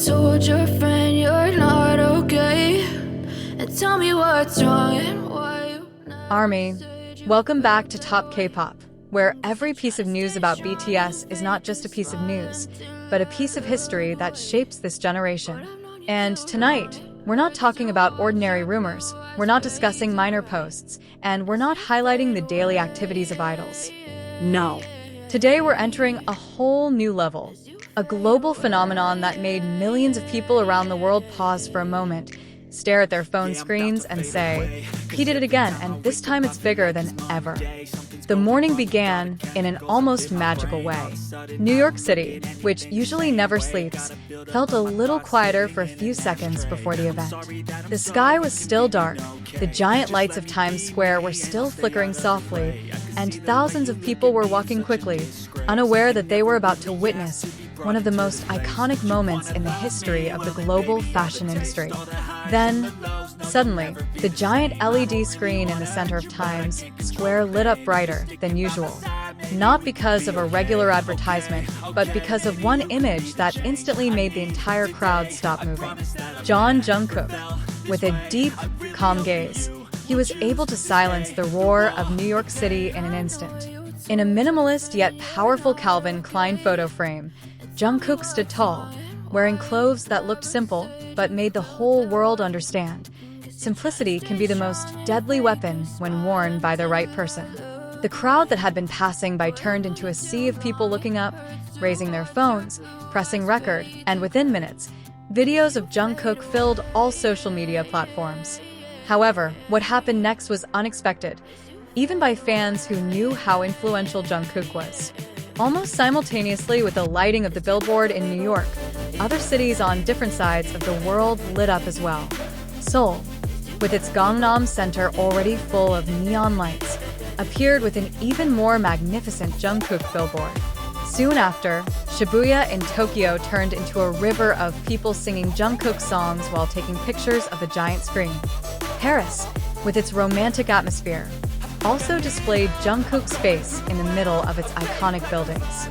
told your friend you're not okay, and tell me what's wrong and why you Army, welcome back to Top K-Pop, where every piece of news about BTS is not just a piece of news, but a piece of history that shapes this generation. And tonight, we're not talking about ordinary rumors, we're not discussing minor posts, and we're not highlighting the daily activities of idols. No. Today we're entering a whole new level, a global phenomenon that made millions of people around the world pause for a moment, stare at their phone screens and say, he did it again, and this time it's bigger than ever. The morning began in an almost magical way. New York City, which usually never sleeps, felt a little quieter for a few seconds before the event. The sky was still dark, the giant lights of Times Square were still flickering softly, and thousands of people were walking quickly, unaware that they were about to witness one of the most iconic moments in the history of the global fashion industry. Then, suddenly, the giant LED screen in the center of Times Square lit up brighter than usual. Not because of a regular advertisement, but because of one image that instantly made the entire crowd stop moving. Jungkook, with a deep, calm gaze, he was able to silence the roar of New York City in an instant. In a minimalist yet powerful Calvin Klein photo frame, Jungkook stood tall, wearing clothes that looked simple but made the whole world understand. Simplicity can be the most deadly weapon when worn by the right person. The crowd that had been passing by turned into a sea of people looking up, raising their phones, pressing record, and within minutes, videos of Jungkook filled all social media platforms. However, what happened next was unexpected, even by fans who knew how influential Jungkook was. Almost simultaneously with the lighting of the billboard in New York, other cities on different sides of the world lit up as well. Seoul, with its Gangnam Center already full of neon lights, appeared with an even more magnificent Jungkook billboard. Soon after, Shibuya in Tokyo turned into a river of people singing Jungkook songs while taking pictures of the giant screen. Paris, with its romantic atmosphere, also displayed Jungkook's face in the middle of its iconic buildings.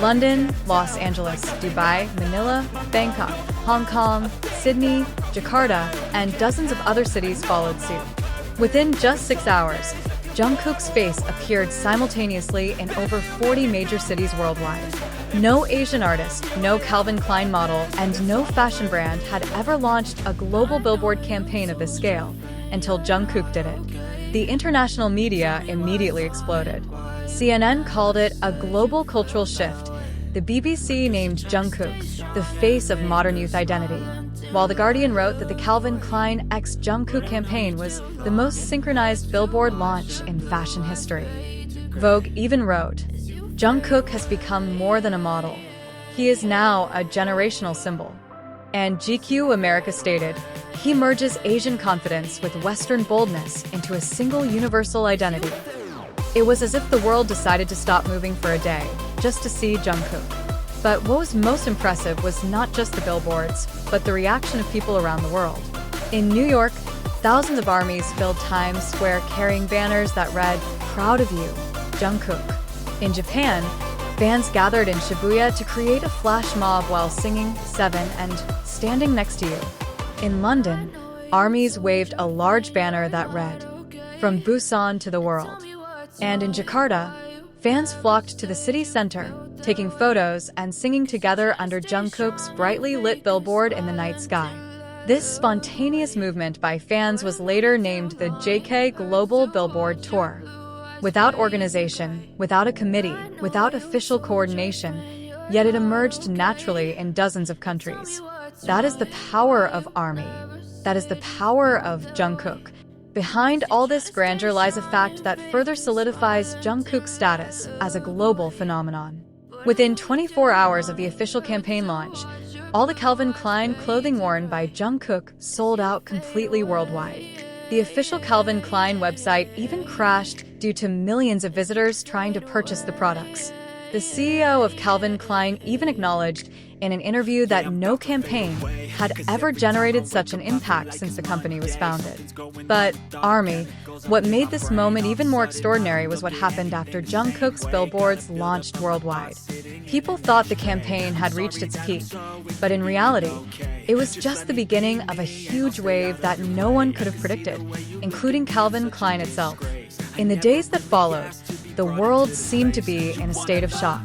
London, Los Angeles, Dubai, Manila, Bangkok, Hong Kong, Sydney, Jakarta, and dozens of other cities followed suit. Within just 6 hours, Jungkook's face appeared simultaneously in over 40 major cities worldwide. No Asian artist, no Calvin Klein model, and no fashion brand had ever launched a global billboard campaign of this scale until Jungkook did it. The international media immediately exploded. CNN called it a global cultural shift. The BBC named Jungkook the face of modern youth identity, while The Guardian wrote that the Calvin Klein x Jungkook campaign was the most synchronized billboard launch in fashion history. Vogue even wrote, Jungkook has become more than a model. He is now a generational symbol. And GQ America stated, he merges Asian confidence with Western boldness into a single universal identity. It was as if the world decided to stop moving for a day, just to see Jungkook. But what was most impressive was not just the billboards, but the reaction of people around the world. In New York, thousands of armies filled Times Square carrying banners that read, "Proud of you, Jungkook." In Japan, fans gathered in Shibuya to create a flash mob while singing Seven and Standing Next to You. In London, armies waved a large banner that read, "From Busan to the World." And in Jakarta, fans flocked to the city center, taking photos and singing together under Jungkook's brightly lit billboard in the night sky. This spontaneous movement by fans was later named the JK Global Billboard Tour. Without organization, without a committee, without official coordination, yet it emerged naturally in dozens of countries. That is the power of ARMY. That is the power of Jungkook. Behind all this grandeur lies a fact that further solidifies Jungkook's status as a global phenomenon. Within 24 hours of the official campaign launch, all the Calvin Klein clothing worn by Jungkook sold out completely worldwide. The official Calvin Klein website even crashed due to millions of visitors trying to purchase the products. The CEO of Calvin Klein even acknowledged, in an interview that no campaign had ever generated such an impact since the company was founded. But, ARMY, what made this moment even more extraordinary was what happened after Jungkook's billboards launched worldwide. People thought the campaign had reached its peak, but in reality, it was just the beginning of a huge wave that no one could have predicted, including Calvin Klein itself. In the days that followed, the world seemed to be in a state of shock.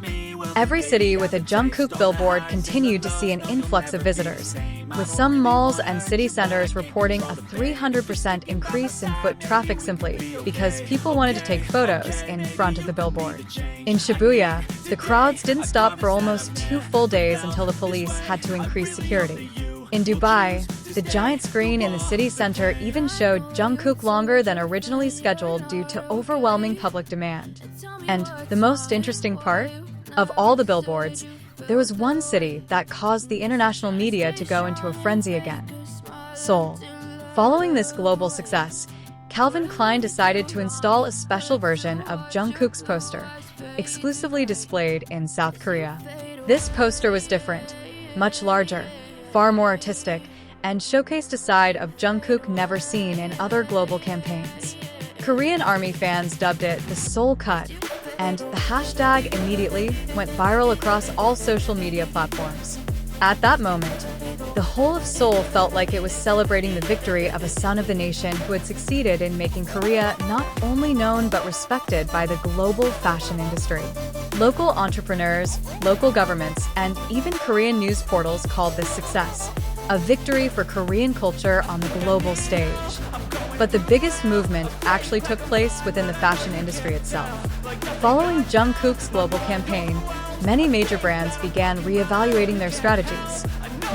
Every city with a Jungkook billboard continued to see an influx of visitors, with some malls and city centers reporting a 300% increase in foot traffic simply because people wanted to take photos in front of the billboard. In Shibuya, the crowds didn't stop for almost 2 full days until the police had to increase security. In Dubai, the giant screen in the city center even showed Jungkook longer than originally scheduled due to overwhelming public demand. And the most interesting part? Of all the billboards, there was one city that caused the international media to go into a frenzy again: Seoul. Following this global success, Calvin Klein decided to install a special version of Jungkook's poster, exclusively displayed in South Korea. This poster was different, much larger, far more artistic, and showcased a side of Jungkook never seen in other global campaigns. Korean ARMY fans dubbed it the Seoul Cut, and the hashtag immediately went viral across all social media platforms. At that moment, the whole of Seoul felt like it was celebrating the victory of a son of the nation who had succeeded in making Korea not only known but respected by the global fashion industry. Local entrepreneurs, local governments, and even Korean news portals called this success a victory for Korean culture on the global stage. But the biggest movement actually took place within the fashion industry itself. Following Jungkook's global campaign, many major brands began reevaluating their strategies.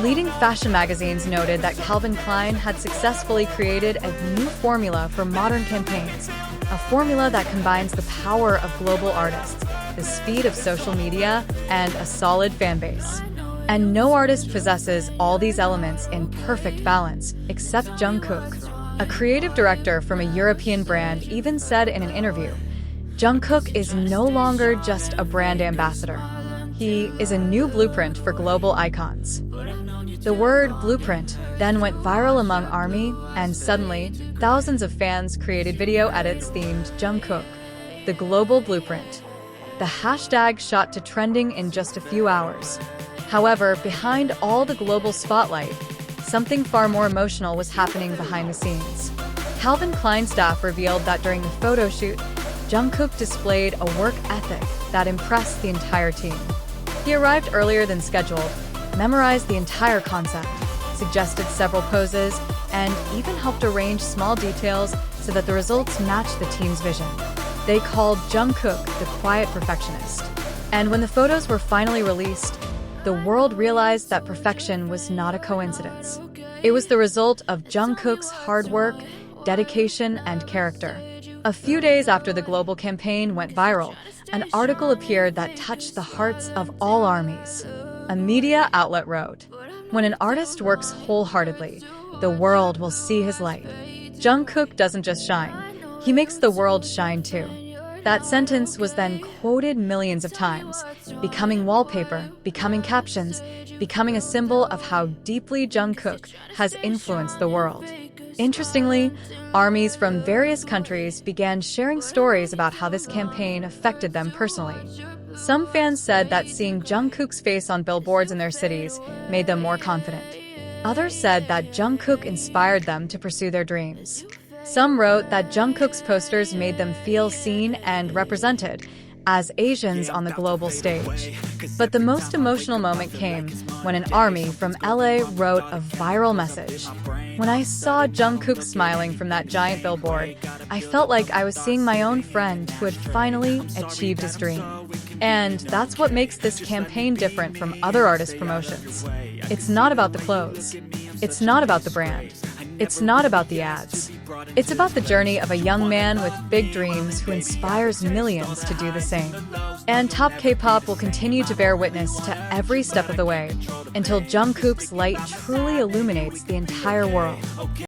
Leading fashion magazines noted that Calvin Klein had successfully created a new formula for modern campaigns, a formula that combines the power of global artists, the speed of social media, and a solid fan base. And no artist possesses all these elements in perfect balance, except Jungkook. A creative director from a European brand even said in an interview, "Jungkook is no longer just a brand ambassador. He is a new blueprint for global icons." The word blueprint then went viral among ARMY, and suddenly, thousands of fans created video edits themed Jungkook, the global blueprint. The hashtag shot to trending in just a few hours. However, behind all the global spotlight, something far more emotional was happening behind the scenes. Calvin Klein staff revealed that during the photo shoot, Jungkook displayed a work ethic that impressed the entire team. He arrived earlier than scheduled, memorized the entire concept, suggested several poses, and even helped arrange small details so that the results matched the team's vision. They called Jungkook the quiet perfectionist. And when the photos were finally released, the world realized that perfection was not a coincidence. It was the result of Jungkook's hard work, dedication, and character. A few days after the global campaign went viral, an article appeared that touched the hearts of all ARMYs. A media outlet wrote, "When an artist works wholeheartedly, the world will see his light. Jungkook doesn't just shine, he makes the world shine too." That sentence was then quoted millions of times, becoming wallpaper, becoming captions, becoming a symbol of how deeply Jungkook has influenced the world. Interestingly, ARMYs from various countries began sharing stories about how this campaign affected them personally. Some fans said that seeing Jungkook's face on billboards in their cities made them more confident. Others said that Jungkook inspired them to pursue their dreams. Some wrote that Jungkook's posters made them feel seen and represented as Asians on the global stage. But the most emotional moment came when an ARMY from LA wrote a viral message. "When I saw Jungkook smiling from that giant billboard, I felt like I was seeing my own friend who had finally achieved his dream." And that's what makes this campaign different from other artist promotions. It's not about the clothes. It's not about the brand. It's not about the ads. It's about the journey of a young man with big dreams who inspires millions to do the same. And Top K-pop will continue to bear witness to every step of the way until Jungkook's light truly illuminates the entire world.